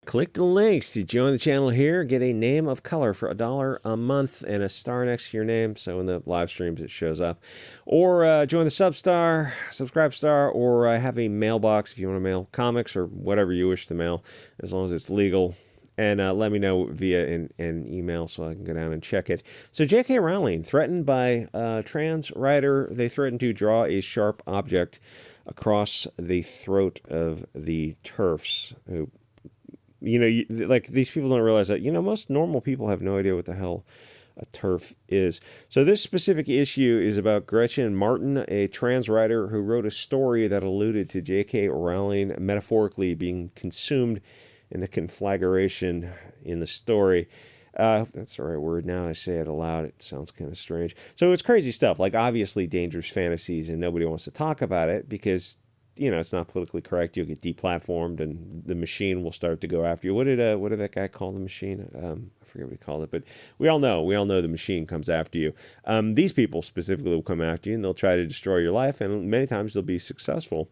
Click the links to join the channel here. Get a name of color for $1 a month and a star next to your name, so in the live streams it shows up. Or join the subscribe star, or have a mailbox if you want to mail comics or whatever you wish to mail, as long as it's legal. And let me know via an email so I can go down and check it. So JK Rowling, threatened by a trans writer. They threatened to draw a sharp object across the throat of the TERFs, who, like, these people don't realize that, most normal people have no idea what the hell a TERF is. So this specific issue is about Gretchen Martin, a trans writer who wrote a story that alluded to JK Rowling metaphorically being consumed in a conflagration in the story. That's the right word. Now I say it aloud, it sounds kind of strange. So it's crazy stuff, like obviously dangerous fantasies, and nobody wants to talk about it because, it's not politically correct. You'll get deplatformed, and the machine will start to go after you. What did that guy call the machine? I forget what he called it, but we all know the machine comes after you. These people specifically will come after you, and they'll try to destroy your life, and many times they'll be successful.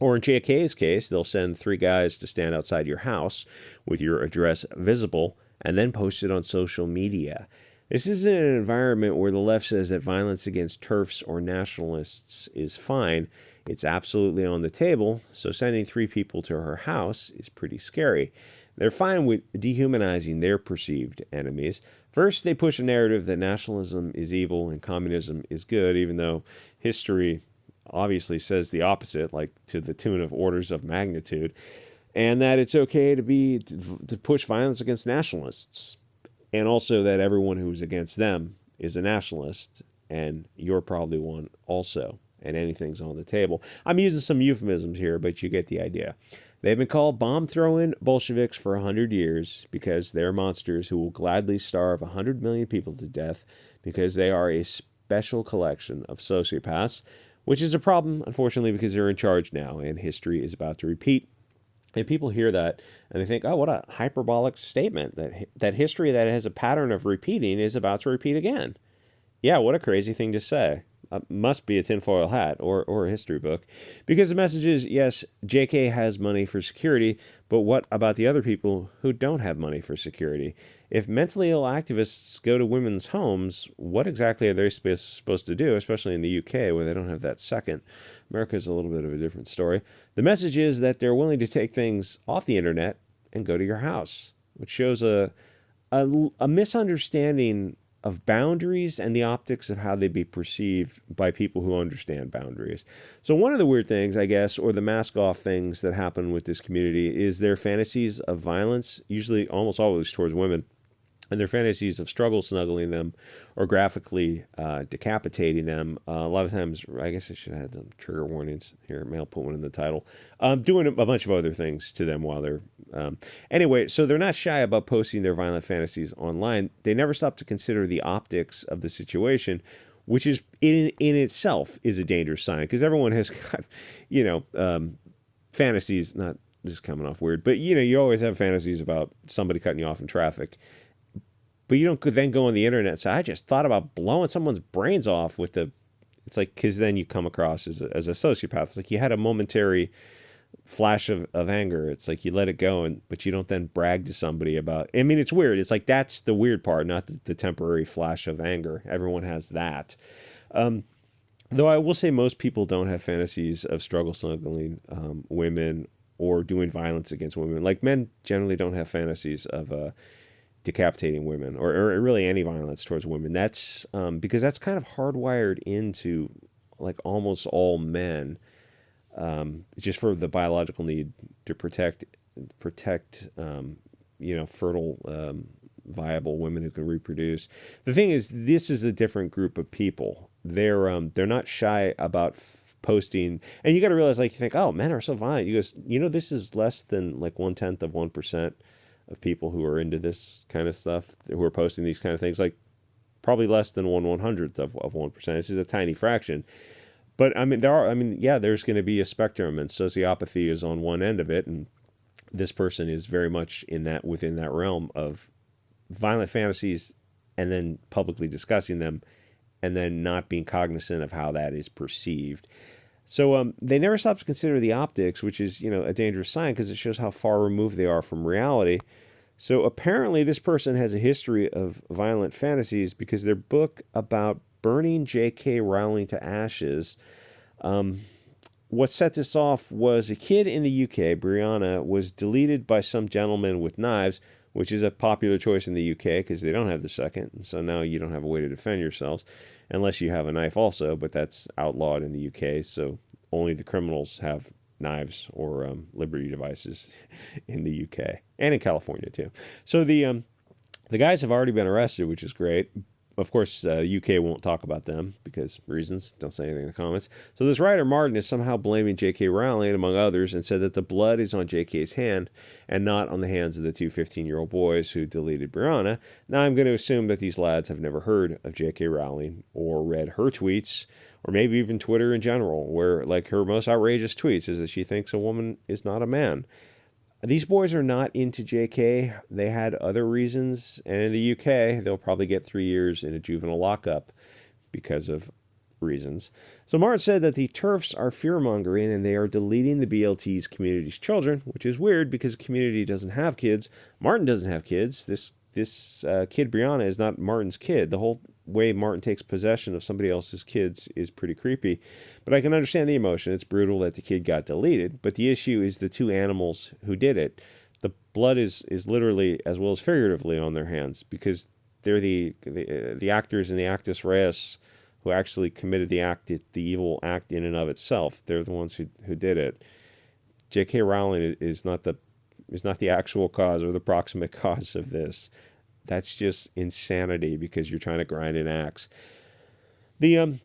Or in JK's case, they'll send 3 guys to stand outside your house with your address visible and then post it on social media. This is an environment where the left says that violence against TERFs or nationalists is fine. It's absolutely on the table, so sending 3 people to her house is pretty scary. They're fine with dehumanizing their perceived enemies. First, they push a narrative that nationalism is evil and communism is good, even though history obviously says the opposite, like to the tune of orders of magnitude, and that it's okay to push violence against nationalists, and also that everyone who's against them is a nationalist, and you're probably one also, and anything's on the table. I'm using some euphemisms here, but you get the idea. They've been called bomb-throwing Bolsheviks for 100 years because they're monsters who will gladly starve 100 million people to death because they are a special collection of sociopaths, which is a problem, unfortunately, because they're in charge now, and history is about to repeat. And people hear that, and they think, oh, what a hyperbolic statement, that history that has a pattern of repeating is about to repeat again. Yeah, what a crazy thing to say. Must be a tinfoil hat or a history book. Because the message is, yes, JK has money for security, but what about the other people who don't have money for security? If mentally ill activists go to women's homes, what exactly are they supposed to do, especially in the UK where they don't have that second? America's a little bit of a different story. The message is that they're willing to take things off the internet and go to your house, which shows a misunderstanding of boundaries and the optics of how they be perceived by people who understand boundaries. So one of the weird things, I guess, or the mask-off things that happen with this community is their fantasies of violence, usually almost always towards women, and their fantasies of struggle snuggling them or graphically decapitating them. A lot of times, I guess I should have had some trigger warnings here. Maybe I'll put one in the title. Doing a bunch of other things to them while they're... Anyway, so they're not shy about posting their violent fantasies online. They never stop to consider the optics of the situation, which is in itself is a dangerous sign, because everyone has got, fantasies, not just coming off weird, but, you always have fantasies about somebody cutting you off in traffic. But you don't then go on the internet and say, I just thought about blowing someone's brains off with the... It's like, because then you come across as a sociopath. It's like you had a momentary flash of anger. It's like you let it go, but you don't then brag to somebody about... I mean, it's weird. It's like that's the weird part, not the temporary flash of anger. Everyone has that. Though I will say most people don't have fantasies of struggle snuggling women or doing violence against women. Like men generally don't have fantasies of... decapitating women or really any violence towards women. That's because that's kind of hardwired into like almost all men, just for the biological need to protect fertile, viable women who can reproduce. The thing is, this is a different group of people. They're not shy about posting, and you got to realize, like, you think, oh, men are so violent. You go, this is less than like 0.1% of people who are into this kind of stuff, who are posting these kind of things, like probably less than 1/100th of 1%. This is a tiny fraction. But I mean, there's going to be a spectrum, and sociopathy is on one end of it. And this person is very much within that realm of violent fantasies and then publicly discussing them and then not being cognizant of how that is perceived. So they never stop to consider the optics, which is, a dangerous sign because it shows how far removed they are from reality. So apparently this person has a history of violent fantasies because their book about burning JK Rowling to ashes, what set this off was a kid in the UK, Brianna, was deleted by some gentleman with knives, which is a popular choice in the UK because they don't have the second. And so now you don't have a way to defend yourselves unless you have a knife also, but that's outlawed in the UK. So only the criminals have knives or liberty devices in the UK and in California too. So the guys have already been arrested, which is great. Of course, UK won't talk about them because reasons. Don't say anything in the comments. So this writer, Martin, is somehow blaming JK Rowling, among others, and said that the blood is on JK's hand and not on the hands of the two 15-year-old boys who deleted Brianna. Now, I'm going to assume that these lads have never heard of JK Rowling or read her tweets, or maybe even Twitter in general, where like her most outrageous tweets is that she thinks a woman is not a man. These boys are not into JK. They had other reasons. And in the UK, they'll probably get 3 years in a juvenile lockup because of reasons. So Martin said that the TERFs are fear-mongering and they are deleting the BLT's community's children, which is weird because the community doesn't have kids. Martin doesn't have kids. This kid, Brianna, is not Martin's kid. The whole way Martin takes possession of somebody else's kids is pretty creepy. But I can understand the emotion. It's brutal that the kid got deleted. But the issue is the two animals who did it. The blood is literally as well as figuratively on their hands because they're the actors in the actus reus who actually committed the evil act in and of itself. They're the ones who did it. J.K. Rowling is not the actual cause or the proximate cause of this. That's just insanity because you're trying to grind an axe. The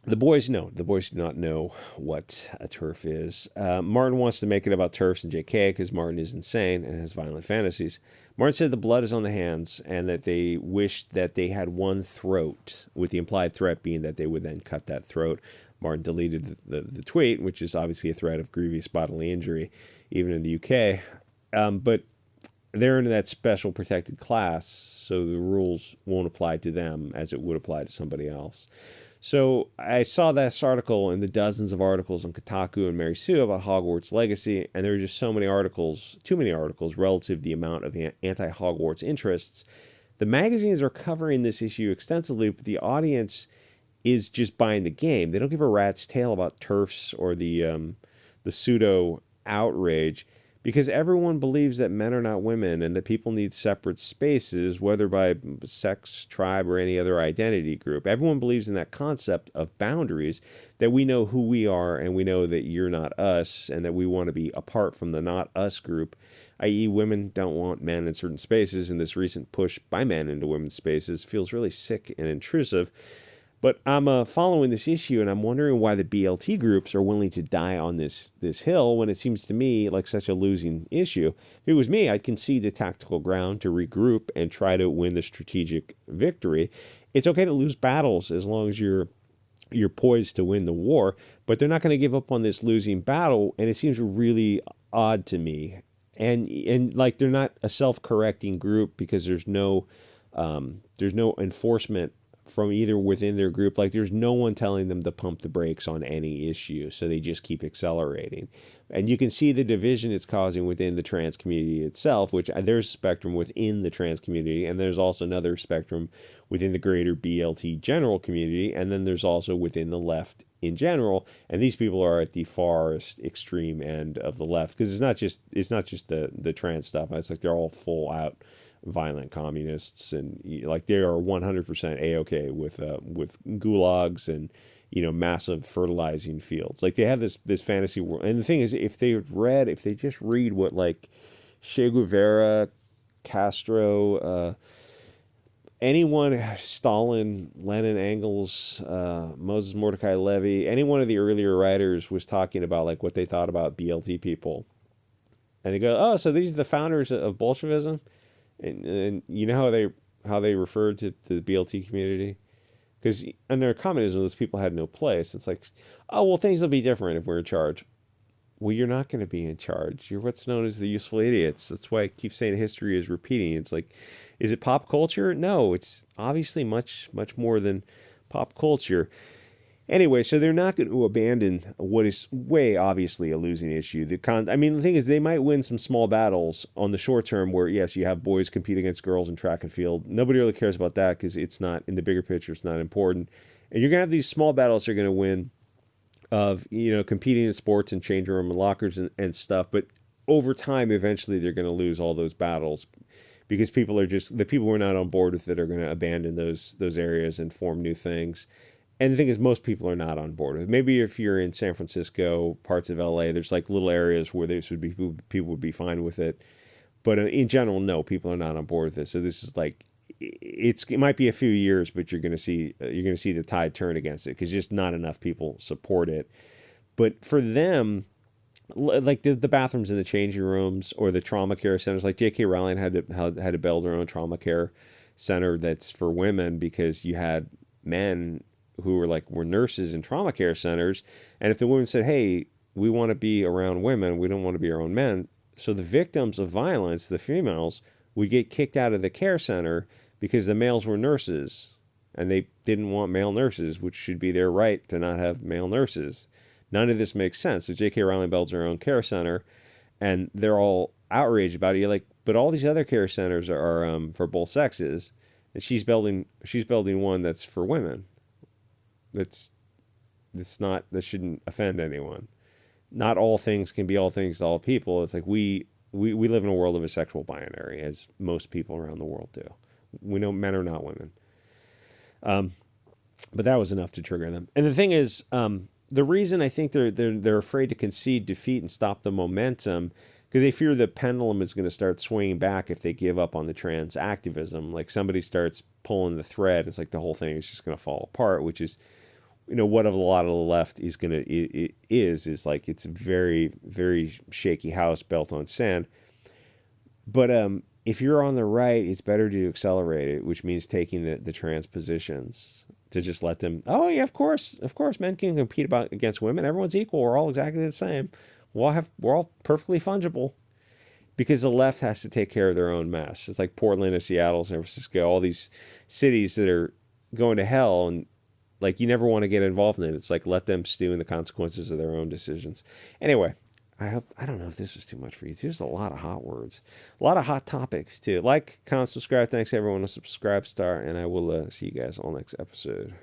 boys know. The boys do not know what a TERF is. Martin wants to make it about TERFs and JK because Martin is insane and has violent fantasies. Martin said the blood is on the hands and that they wished that they had one throat, with the implied threat being that they would then cut that throat. Martin deleted the tweet, which is obviously a threat of grievous bodily injury, even in the UK. But they're in that special protected class, so the rules won't apply to them as it would apply to somebody else. So I saw this article and the dozens of articles on Kotaku and Mary Sue about Hogwarts Legacy, and there were just so many articles, too many articles, relative to the amount of anti-Hogwarts interests. The magazines are covering this issue extensively, but the audience is just buying the game. They don't give a rat's tail about TERFs or the pseudo outrage, because everyone believes that men are not women and that people need separate spaces, whether by sex, tribe, or any other identity group. Everyone believes in that concept of boundaries, that we know who we are and we know that you're not us and that we want to be apart from the not us group, i.e. women don't want men in certain spaces, and this recent push by men into women's spaces feels really sick and intrusive. But I'm following this issue, and I'm wondering why the BLT groups are willing to die on this hill when it seems to me like such a losing issue. If it was me, I'd concede the tactical ground to regroup and try to win the strategic victory. It's okay to lose battles as long as you're poised to win the war, but they're not going to give up on this losing battle, and it seems really odd to me. And like they're not a self-correcting group because there's no enforcement from either within their group. Like there's no one telling them to pump the brakes on any issue, so they just keep accelerating. And you can see the division it's causing within the trans community itself, which there's a spectrum within the trans community, and there's also another spectrum within the greater BLT general community, and then there's also within the left in general. And these people are at the farthest extreme end of the left, because it's not just the trans stuff. It's like they're all full out violent communists, and like they are 100% a-okay with gulags and massive fertilizing fields. Like they have this fantasy world. And the thing is, if they just read what like Che Guevara, Castro, anyone, Stalin, Lenin, Engels, Moses Mordecai Levy, any one of the earlier writers was talking about like what they thought about BLT people, and they go, oh, so these are the founders of Bolshevism. And you know how they referred to the BLT community? Because under communism, those people had no place. It's like, oh, well, things will be different if we're in charge. Well, you're not going to be in charge. You're what's known as the useful idiots. That's why I keep saying history is repeating. It's like, is it pop culture? No, it's obviously much, much more than pop culture. Anyway, so they're not going to abandon what is way obviously a losing issue. I mean, the thing is, they might win some small battles on the short term where, yes, you have boys compete against girls in track and field. Nobody really cares about that because it's not, in the bigger picture, it's not important. And you're going to have these small battles they're going to win of, competing in sports and changing room and lockers and stuff. But over time, eventually, they're going to lose all those battles because the people who are not on board with it are going to abandon those areas and form new things. And the thing is, most people are not on board with it. Maybe if you're in San Francisco, parts of LA, there's like little areas where people would be fine with it. But in general, no, people are not on board with it. So this is like, it might be a few years, but you're going to see the tide turn against it because just not enough people support it. But for them, like the bathrooms in the changing rooms or the trauma care centers, like JK Rowling had to build her own trauma care center that's for women because you had men who were nurses in trauma care centers. And if the women said, hey, we want to be around women, we don't want to be around men. So the victims of violence, the females, would get kicked out of the care center because the males were nurses and they didn't want male nurses, which should be their right to not have male nurses. None of this makes sense. So J.K. Rowling builds her own care center and they're all outraged about it. You're like, but all these other care centers are for both sexes. And she's building one that's for women. That shouldn't offend anyone. Not all things can be all things to all people. It's like we live in a world of a sexual binary, as most people around the world do. We know men are not women. But that was enough to trigger them. And the thing is, the reason I think they're afraid to concede defeat and stop the momentum, because they fear the pendulum is going to start swinging back if they give up on the trans activism. Like somebody starts pulling the thread, it's like the whole thing is just going to fall apart, which is, what a lot of the left is like it's a very, very shaky house built on sand. But if you're on the right, it's better to accelerate it, which means taking the trans positions to just let them. Oh yeah, of course, men can compete against women. Everyone's equal. We're all exactly the same. We're all perfectly fungible, because the left has to take care of their own mess. It's like Portland and Seattle, San Francisco, all these cities that are going to hell, and like you never want to get involved in it. It's like let them stew in the consequences of their own decisions. Anyway, I don't know if this was too much for you. There's a lot of hot words, a lot of hot topics too. Like, comment, subscribe. Thanks everyone on Subscribe Star, and I will see you guys all next episode.